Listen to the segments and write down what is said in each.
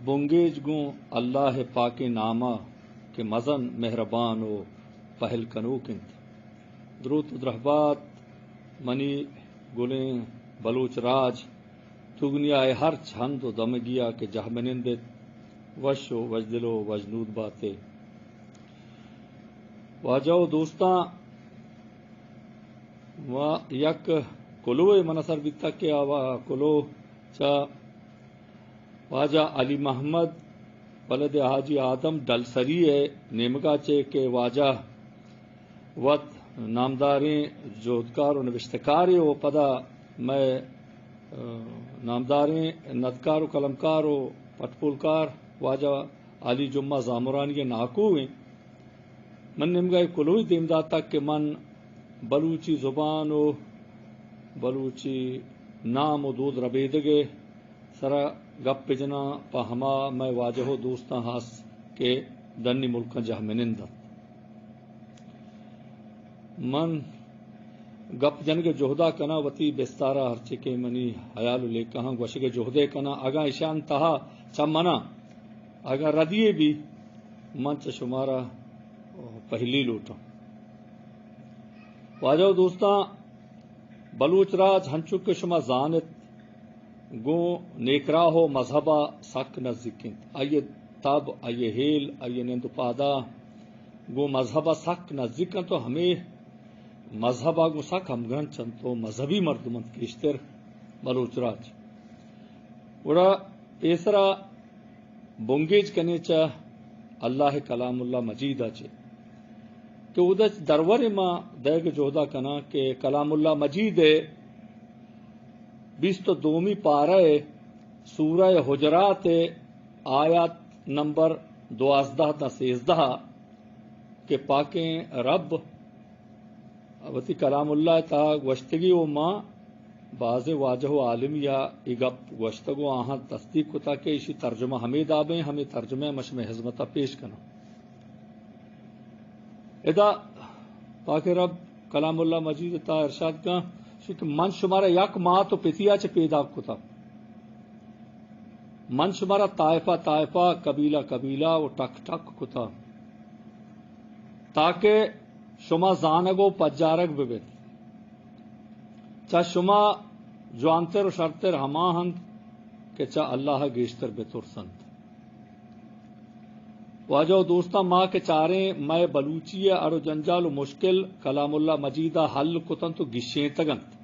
بونگیج گوں اللہ پاک نامہ کہ مزن مہربان و پہل کنو کنت درود درہبات منی گلیں بلوچ راج تگنیا ہر چھند و دمگیا کہ جہمنندت وش و وجدل و وجنود باتے واجو دوستاں و یک کلو منصر بیتا کہ آوا کلو چا واجہ علی محمد ولد حاجی آدم ڈلسری ہے نیمگا چے کہ واجہ وط نامداریں جودکار و نوشتکار و پدا میں نامداریں ندکار و قلمکار و پٹپولکار واجہ علی جمعہ زامرانی ناکو ہیں من نمگا کلوئی دیمدا تک کہ من بلوچی زبان و بلوچی نام و دود ربیدگے سرا گپ جنا پا ہما میں واجہ دوستاں ہاس کے دنی ملکاں جہمنندہ من گپ جن کے جوہدہ کنا وتی بستارا ہرچے کے منی حیال لے کہاں گوش کے جوہدے کنا اگا ایشان تہا چمنا اگا ردیے بھی منچ شمارا پہلی لوٹا واجہ دوستاں بلوچ راج ہنچو کے شما زانت گو نیکرا ہو مذہبہ سک نزدیکن آئیے تب آئیے ہیل آئیے نیند پادا گو مذہبہ سک نزدیکن تو ہمیں مذہبہ گو سک ہم گرن چند تو مذہبی مردمت کیشتر بلوچ راج وڑا ایسرا بونگیج کنے چا اللہ کلام اللہ مجید آچے کہ ادھر درور ما دیگ جوہدہ کنا کہ کلام اللہ مجید ہے 22 پارہ سورہ حجرات آیات نمبر 12 تا 13 کہ پاکیں رب وتی کلام اللہ تا گوشتگی و ما بعض واجہ عالم یا اگپ گوشتگو آہاں تصدیق کتا کہ اسی ترجمہ ہمیں دابیں ہمیں ترجمہ مشم حضمتہ پیش کنا ادا پاک رب کلام اللہ مجید تا ارشاد کا من شمارا یک ماہ تو پتیا چ پیدا کتا من شمارا طائفہ طائفہ قبیلہ قبیلہ و ٹک ٹک کتا تاکہ شما زانگو پجارگ ببت چا شما جوانتر و شرطر ہما ہند کہ چا اللہ گیشتر بترسند واجہ دوستا ماں کے چاریں میں بلوچی ارو جنجال و مشکل کلام اللہ مجیدہ حل کتن تو گشیں تگنت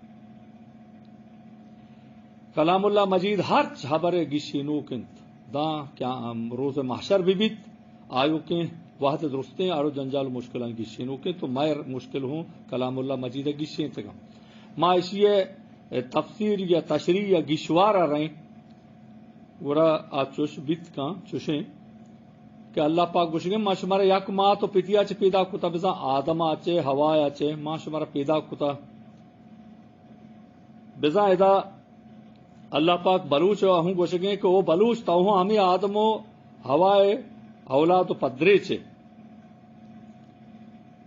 کلام اللہ مجید ہر خبر گشینو کنت دا کیا روز محشر بھی بیت آیو کے واحد درستیں ارو جنجال و مشکلان گشینو کے تو میں مشکل ہوں کلام اللہ مجید گشیں تگم ماں اسی تفسیر یا تشریح یا گشوارا رہیں ورا آ چوش بیت کا چوشیں کہ اللہ پاک گوشگے ماں شمارا یک ماہ تو پتیا چ پیدا کتا بزا آدم آچے ہوا آچے ماں شمارا پیدا کتا بزا ادا اللہ پاک بلوچ ہوں گوشگے کہ وہ بلوچ تو ہوں ہمیں آدم و ہوائے اولاد و پدرے چے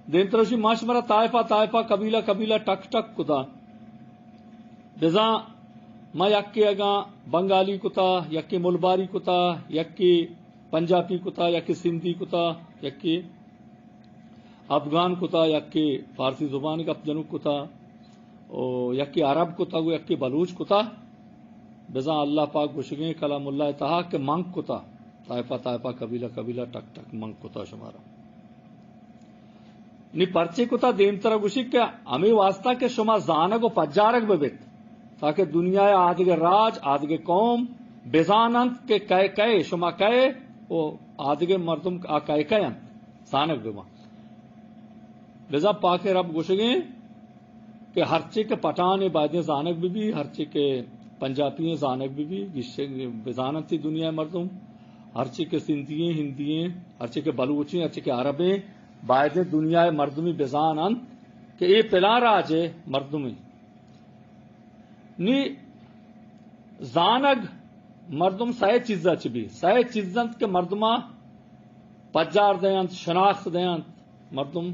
دین تروشی ماں شمارا طائفہ طائفہ قبیلہ قبیلہ ٹک ٹک کتا بزا ماں یکی اگا بنگالی کتا یکی ملباری کتا یکی پنجابی کتا یکی سندھی کتا یکی افغان کتا یکی فارسی زبان کا جنوب کتا یکی عرب کتا گو یکی بلوچ کتا بزا اللہ پاک گوشگیں کلام اللہ تہا کہ منگ کتا طائفہ طائفہ قبیلہ قبیلہ ٹک ٹک منگ کتا شمارا نی پرچے کتا دیم طرح گوشی کہ ہمیں واسطہ کہ شما زانگ و پجارگ ببت تاکہ دنیا آدھگے راج آدھگے قوم بزانند کہ کئے شما کئے او آدھگے مردم کئے انت زانگ بما لذا پاک رب گوشگیں کہ ہرچے کے پٹان بادیں زانگ بھی ہرچے کے پنجابی زانگ بھی بزانتی دنیا مردم ہرچے کے سندھییں ہندییں ہرچے کے بلوچیں ہرچے کے عربیں بائدیں دنیا مردمی بزانند کہ اے پلا راج ہے مردمی نی زانگ مردم سائے چیزا چبی سائے چیزنت کے مردمہ پجار دیانت شناخت دیانت مردم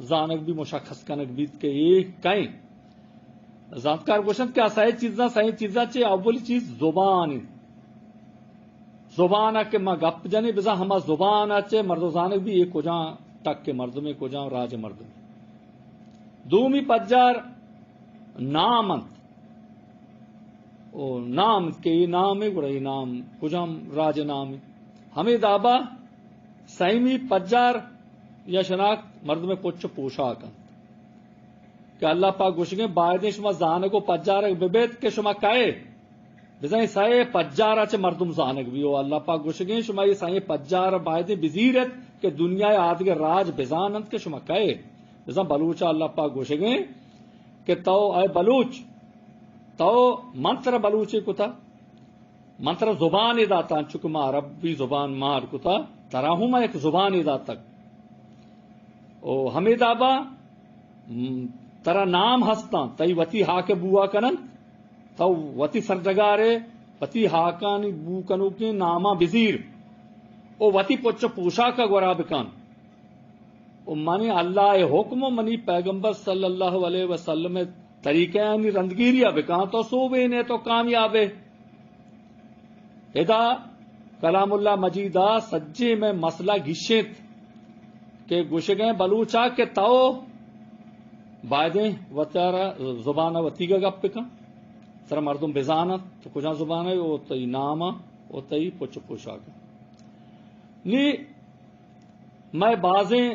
زانگ بھی مشخص کنک بیت کے یہ کہیں زانتکار گوشند کیا سائے چیزاں چے اولی چیز زبان زبانہ کے ما گپ جنے بزا ہما زبان اچے مرد و زانک بھی ایک کجاں ٹک کے مرد میں کجاں راج مرد میں دومی پجار نامنت او نام کے نام گڑا نام کجام راج نام ہمیں دابا سائمی پجار یا شناخت مرد میں پچ پوشاک کہ اللہ پاک گوشگیں باید شما زانک و پجار ببیت کہ شما کائے بزائیں سائے پجار اچھے مردم زانک بھی ہو اللہ پاک گوشگیں شما یہ سائیں پجار باید بزیرت کہ دنیا آدھگے راج بزانند کہ شما کائے بزاں بلوچا اللہ پاک گوشگیں کہ تو اے بلوچ تو منتر بلوچی کتا منتر زبان داتا چکہ ما عربی زبان مار کتا تراہوں میں ایک زبان دا تک او ہمیں دابا ترا نام ہستا تئی وتی ہاک بوا کنن تو وتی سرجگارے وتی ہاکانی بو کنو کے ناما بزیر او وتی پچ پوشا کا گورا بکان او منی اللہ حکم منی پیغمبر صلی اللہ علیہ وسلم طریقہ یعنی رندگیریا بکان تو صوبے نے تو کامیاب ادا کلام اللہ مجیدہ سجے میں مسئلہ گھشت کہ گوشگیں بلوچا کے تو بائدیں وطارا زبانہ وطی کا گپ کا سر مردم بزانت تو کجا زبانہ او تئی ناما او تئی پچ پوشا کا نی میں بازیں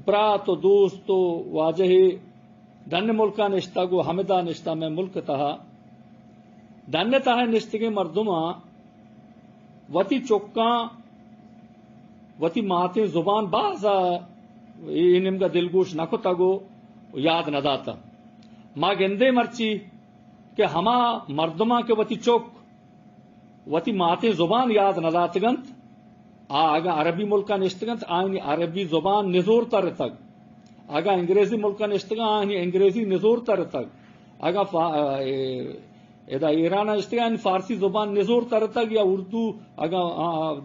برا تو دوست تو واجہ دن ملکہ نشتہ گو حمدہ نشتہ میں ملک تہا دن تہا نشتگی مردمہ وتی چکاں وتی ماتے زبان بازا انم کا دلگوش نکو تگو یاد نہ داتا ما گندے مرچی کہ ہما مردمہ کے وتی چوک وتی ماتے زبان یاد نہ داتگنت آگا عربی ملکہ نشتگنت آئینی عربی زبان نزور تر تک آگا انگریزی ملکہ نشتگا آئینی انگریزی نزور تر تک آگا ادا ایران نشتگا آئینی فارسی زبان نزور تر تک یا اردو آگا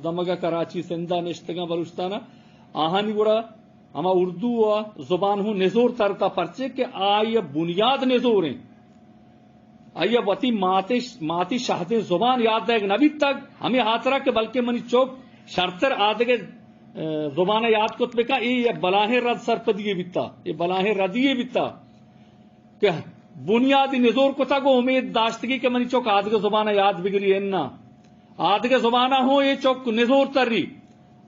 دمگا کراچی سندہ نشتگا بلوچستانہ آہانی گوڑا اما اردو زبان ہوں نزور ترتا پرچے کہ آئی بنیاد نزور ہیں آئی وتی ماتی شہدیں زبان یاد ہے نبی تک ہمیں ہاتھ رکھ بلکہ منی چوک شرطر آدھگے زبان یاد کت بکا یہ بلاہیں رد سرپدیے بیتا یہ بلاہیں ردیے بیتا کہ بنیادی نزور کتا کو امید داشتگی کہ منی چوک آدھگے زبان یاد بگری اننا آدھگے زبانہ ہوں یہ چوک نزور تری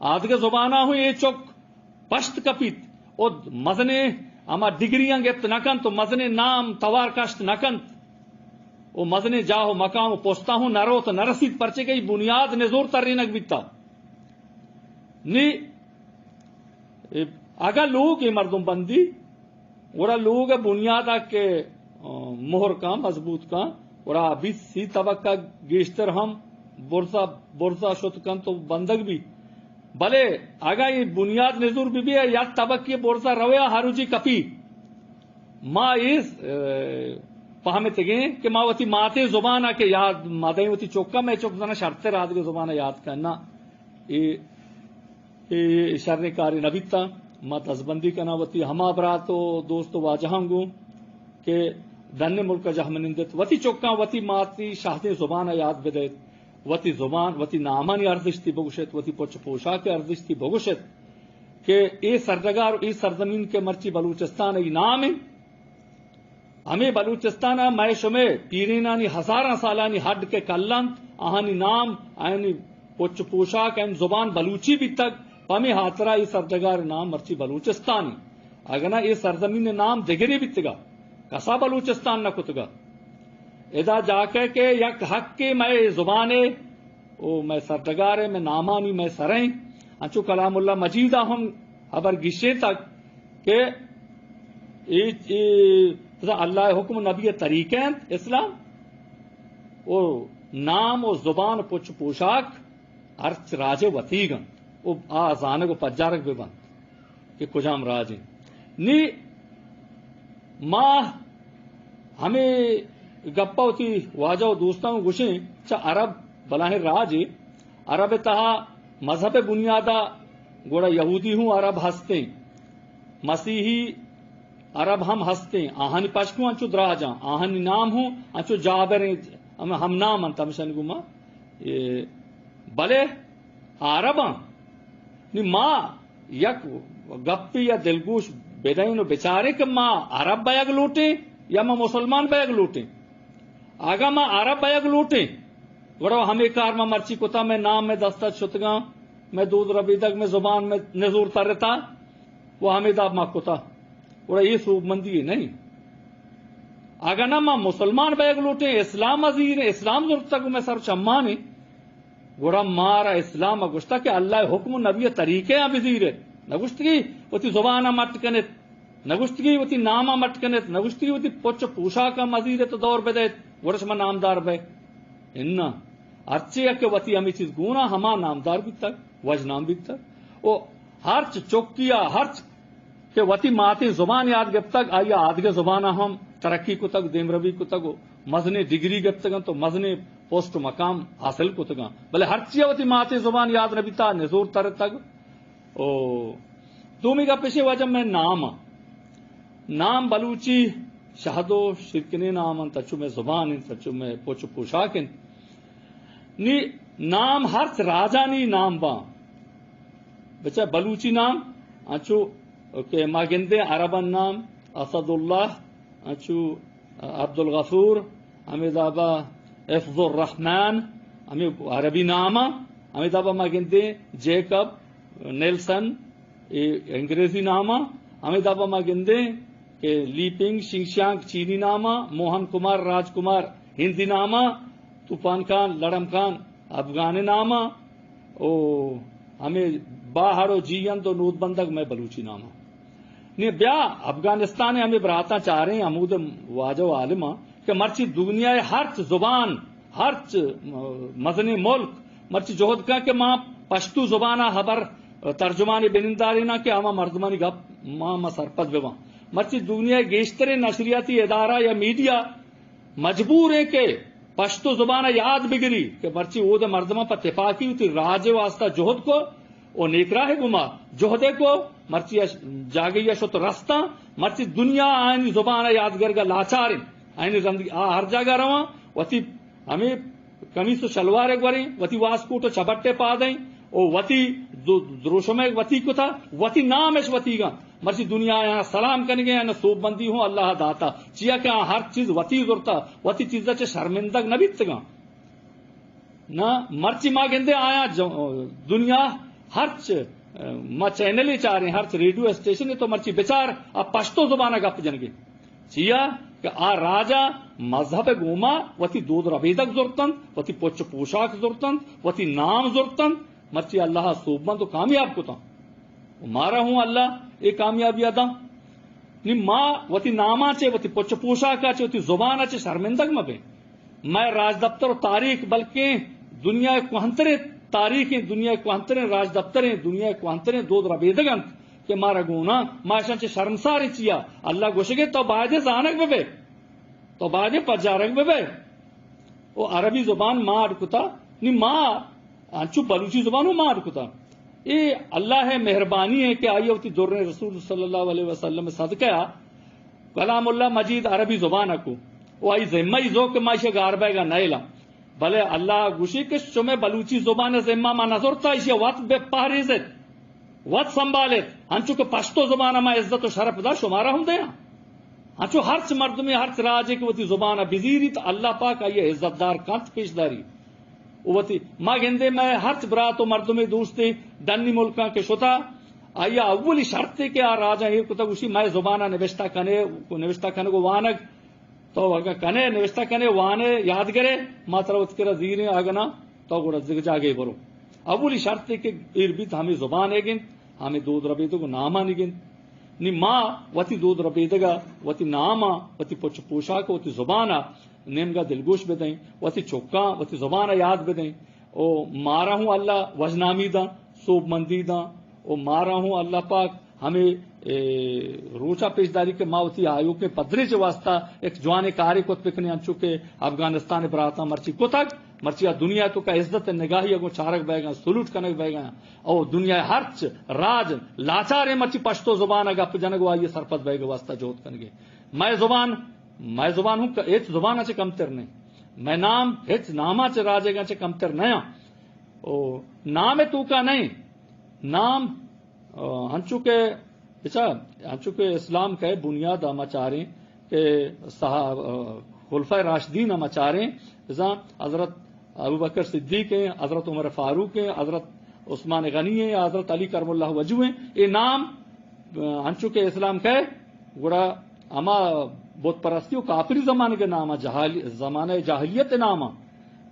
آدھگے زبانہ ہوں یہ چوک پشت کپیت او مزنے اما ڈگریاں گپت نکن تو مزنے نام توار کشت نکن او مزنے جاہو مقام پوستا ہوں نرو تو نرسید پرچے گئی بنیاد نزور تری نک بیتا نی اگر لوگ یہ مردم بندی اور لوگ بنیاد کے مہر کا مضبوط کا اور ابھی سی طبقہ گیشتر ہم برزا شد کن تو بندگ بھی بھلے آگا یہ بنیاد نزور بھی ہے یا طبقی برزا رویا ہاروجی کپی ماں اس فہمت گئے کہ ماں وتی ماتے زبان آ کے یاد مادیں وتی چوکا میں چوک زنا شرط رات کے زبان یاد کرنا یہ اشارے کاری نبیتا ماں تزبندی کرنا وتی ہما براتو دوستو واجہاں گو کہ دن ملک جہمنندت وتی چوکا وتی ماتی شاہدیں زبان یاد بدیت وتی زبان وتی نامانی ارزش تھی بگوشت وتی پوچھ پوشاک ارزش تھی بگوشت کہ اے سرجگار اے سرزمین کے مرچی بلوچستان ای نام ہے ہمیں بلوچستان میں شمے پیرینانی ہزاراں سالانی ہڈ کے کلنت آہانی نام آئینی پوچھ پوشاک این زبان بلوچی بھی تک پمی ہاترا ای سرجگار نام مرچی بلوچستانی اگنا ای سرزمین نام دگری بھی تگا کسا بلوچستان نہ کتگا ادا جا کے یک حق کے میں زبانے او میں سرجگارے میں نامانی میں سریں انچو کلام اللہ مجیدہ ہم خبر گشے تک کہ اللہ حکم نبی طریقے اسلام او نام او زبان پوچھ پوشاک ارچ راجے وطیگن او آزانے کو پجارک بھی بند کہ کجام راجے نی ماں ہمیں گپا ہوتی واجہ و دوستاں گوشیں چا عرب بلاہیں راج عرب تہا مذہب بنیادہ گوڑا یہودی ہوں عرب ہستے مسیحی عرب ہم ہستے آہانی پشکوں انچو دراجاں آہانی نام ہوں انچو جابر ہم نام انتا مشن گما بلے عرباں نی ماں یک گپی یا دلگوش بدین و بیچارے کہ ماں عرب بیگ لوٹیں یا ماں مسلمان بیگ لوٹیں. آگا ماں عرب بیگ لوٹیں گڑو ہمیں کار میں مرچی کتا میں نام میں دستت شتگاں میں دودھ ربیدگ میں زبان میں نزور ترتا وہ ہمیں داب ماں کتا گڑا یہ سوب مندی نہیں. آگا نا ماں مسلمان بیگ لوٹیں اسلام عزیر اسلام ضرورت تک میں سر چمانی گوڑا مارا اسلام گشتا کہ اللہ حکم نبی طریقے ہیں بزیر نگشتگی وتی زبانہ مٹ کنت نگشتگی وتی نامہ مٹ کنت نگشتگی وتی پوچ پوشا کا مزید تو دور بدیت ورش میں نامدار بے اننا ارچے کہ وتی ہمیں چیز گونا ہما نامدار بھی تک وج نام بھی تک او ہرچ چوکیا ہرچ کہ وتی ماتی زبان یاد گپ تک آیا آدھگے زبانہ ہم ترقی کو تک دیم روی کو تک مزنے ڈگری گپ تک تو مزنے پوسٹ مقام حاصل کو تک بلے ہر چیز وتی ماتی زبان یاد ربی تا نزور تر تک او دومی کا پیشے وجہ میں نام بلوچی شہدو شرکنے نام تچو میں زبان تچو میں پوچھ پوشاکن نی نام ہر راجا نی نام با بچہ بلوچی نام اچو کہ ماگندے عربن نام اسد اللہ اچو عبد الغفور ہمیں دابا حفظ الرحمن ہمیں عربی نامہ ہمیں دابا ماگندے جیکب نیلسن انگریزی نامہ ہمیں دابا ماگندے کہ لیپنگ شنگشانگ چینی نامہ موہن کمار راج کمار ہندی نامہ طوفان خان لڑم خان افغان نامہ او ہمیں باہرو جیئن تو نود بندگ میں بلوچی نامہ نہیں بیا افغانستان ہمیں براتا چاہ رہے ہیں حمود واجو عالمہ کہ مرچی دنیا ہرچ زبان ہرچ مزنی ملک مرچی جوہد کا کہ ماں پشتو زبانہ خبر ترجمانی بننداری نہ کہ آما مردمانی گپ ماں سرپت بے وہاں مرچی دنیا گیشتر نشریاتی ادارہ یا میڈیا مجبور ہے کہ پشتو زبانہ یاد بگری کہ مرچی وہ دے مردمہ پر اتفاقی ہوتی راج واسطہ جوہد کو او نیکراہ گما جوہدے کو مرچی جاگئی شت رستہ مرچی دنیا آئینی زبانہ یادگر گا لاچارن آئینی زندگی ہر جگہ رواں وتی ہمیں کمیس و شلوار گوریں وتی واسکوٹ و چبٹے پا دیں او وتی دروشمے وتی کو تھا وتی نام اس وتی گا مرچی دنیا یہاں سلام کرنے گے نہ سوب بندی ہوں اللہ داتا چیا کہ ہر چیز وتی ضرورتا وتی چیز چ شرمندگ نہ بیت گا نہ مرچی ماں گندے آیا دنیا ہرچ ما چینل ہی چاہ رہے ہیں ہرچ ریڈیو اسٹیشن ہے تو مرچی بیچار اب پشتو زبانہ گپ جنگے چیا کہ آ راجا مذہب گوما وتی دودھ ربیدک ضرورتن وتی پوچھ پوشاک ضرورتن وتی نام ضرورتن مرچی اللہ صوبان تو کامیاب کو تا مارا ہوں اللہ یہ کامیابی ادا نی ماں وتی ناما چے وتی پوچھ پوشاکا چے وتی زبانہ چے شرمندگ مبے میں راج دفتر و تاریخ بلکہ دنیا کوہنترے تاریخیں دنیا کوہنترے راج دفتریں دنیا کوہنترے دودھ ربیدگن کہ مارا گونا ماشاء چے شرمساری چیا اللہ گوشگے تو باجے زانک بے تو باجے پجارک بے وہ عربی زبان ماں اڑکتا نی ماں انچو بلوچی زبان ماں اڑکتا یہ اللہ ہے مہربانی ہے کہ آئی ہوتی دور رسول صلی اللہ علیہ وسلم صدقہ کلام اللہ مجید عربی زبان کو وہ آئی ذمہ زو کہ ماشاء گاربے گا نیلا بھلے اللہ گوشی کے شمع بلوچی زبان ذمہ ما نظر تا اسے وقت بے پاریزت وقت سنبھالت ہنچو کہ پشتو زبانہ ما عزت و شرف دا شمارا ہوں دیا ہنچو ہرچ مردمی ہرچ راجے کی وتی زبانہ بزیری تو اللہ پاک آئیے عزت دار کانت پیش داری وتی ما گندے میں ہرچ برات و مردمی دوستی دنی ملکاں کے شتا آیا اولی شرط کہ آ راجا ہی کتا گوشی میں زبانہ نوشتہ کنے کو وانگ تو اگر کنے نوشتہ کنے وانے یاد کرے ماترا اتکرا زیریں آگنا تو گوڑا جاگے برو اولی شرط کہ اربیت ہمیں زبان ہے گن ہمیں دودھ ربیدو کو نامہ نگن نی ماں وتی دودھ ربیدگا وتی نامہ وتی پوچھ پوشاک وتی زبانہ نیمگا دلگوش بدیں وتی چوکاں وتی زبانہ یاد بدیں او مارا ہوں اللہ وجنامی دا صوب مندی دا او مارا ہوں اللہ پاک ہمیں روچا پیشداری کے ماوتی آیو کے پدری سے واسطہ ایک جوانے کاری کو پکنے انچو کے افغانستان براتا مرچی کو تک مرچی دنیا تو کا عزت نگاہی اگو چارک بے گا سلوٹ کنک بے گا او دنیا ہرچ راج لاچارے مرچی پشتو زبان اگا پجنگو آئیے سرپت بے گا واسطہ جوت کنگے میں زبان ہوں ایچ زبان اچھے کمتر نہیں میں نام ایچ ناما چے راجے گا چے کمتر نیا نام تو کا نہیں نام ہنچو کے اسلام کے بنیاد ہم چاریں کہ خلفۂ راشدین ہم چاریں حضرت ابوبکر صدیق ہیں، حضرت عمر فاروق ہیں، حضرت عثمان غنی ہیں، حضرت علی کرم اللہ وجہ ہیں. یہ نام ہنچو کے اسلام کے گڑا اما بت پرستی کافری زمانے کے نام زمانہ جاہلیت نام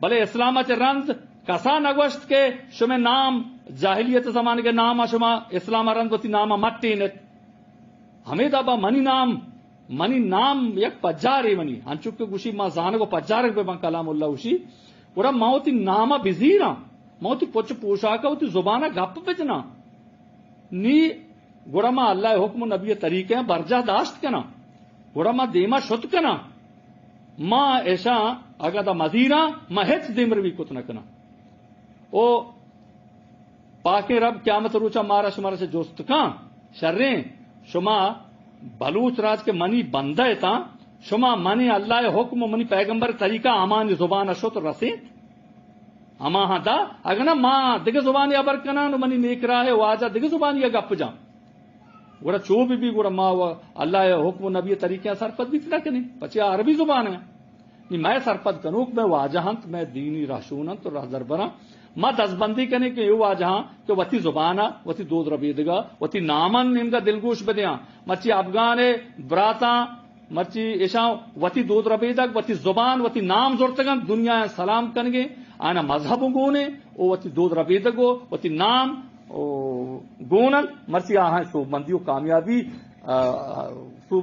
بلے اسلام رنز کسا نگوشت کے شما نام جاہلیت زمانے کے نام شما اسلام رنز وتی نام مٹی نت ہمیں دابا منی نام یک پجارے منی ہنچو کے گوشی ما زانے کو پجارک بے من کلام اللہ وشی گڑا موتی نامہ بزیرا موتی پوچھ پوشاکا ہوتی زبانہ گپ بجنا نی گڑا ما اللہ حکم نبی طریقے ہیں برجہ داشت کنا گڑا ما دیما شد کنا ما ایشا اگا دا مزیرا ما ہیچ دیمر بھی کت نکنا او پاک رب قیامت روچا مارا شمارا سے جوست کان شریں شما بلوچ راج کے منی بندہ تا شما منی اللہ حکم منی پیغمبر طریقہ امان زبان شت رسید اما ہاں دا اگر نا ماں دگے زبانی ابر کنا نو منی نیک راہ واجہ دگے زبانی گپ جا گوڑا چو بھی گوڑا ماں اللہ حکم نبی طریقے سرپت بھی تلا کنے پچے عربی زبان ہے میں سرپت کنوک میں واجہنت میں دینی راشونت راہ دربرا ما دزبندی کنے کہ یو واجہاں کہ وتی زبانا وتی دود ربیدگا وتی نامن نمگا دلگوش بدیاں مچی افغان براتا مرچی ایشا وتی دود ربیدگ وتی زبان وتی نام زورتگن دنیا سلام کنگے آنا مذہب گونے او وتی دود ربیدگو وتی نام گونن مرچی آہاں سوب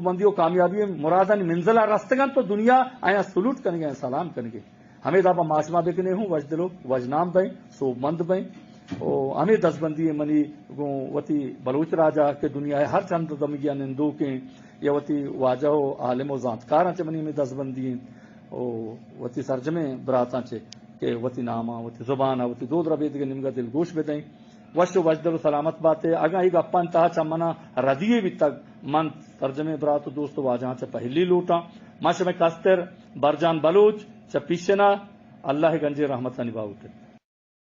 مندیو کامیابی مرادن منزلہ رستگن تو دنیا آیا سلوٹ کنگے سلام کنگے ہمیں دابا معاشمہ بکنے ہوں وجدلو وجنام بیں سوب مند بیں ہمیں دس بندی منی وتی بلوچ راجا کے دنیا ہر چند دمگیا نندو کے یا وتی واجہ عالم و ذاتکاراں چے منی میں دس بندی وتی سرجمے براتاں چے کہ وتی نامہ وتی زبانہ وتی دود ربید کے نمگا دل گوش بدیں وش وجدل سلامت باتیں اگا ہی گپن تا چمنا ردیے بھی تک من ترجمے برات دوست واجہاں چے پہلی لوٹا ماش میں کستر برجان بلوچ چ پیشنا اللہ گنجے رحمت نباوت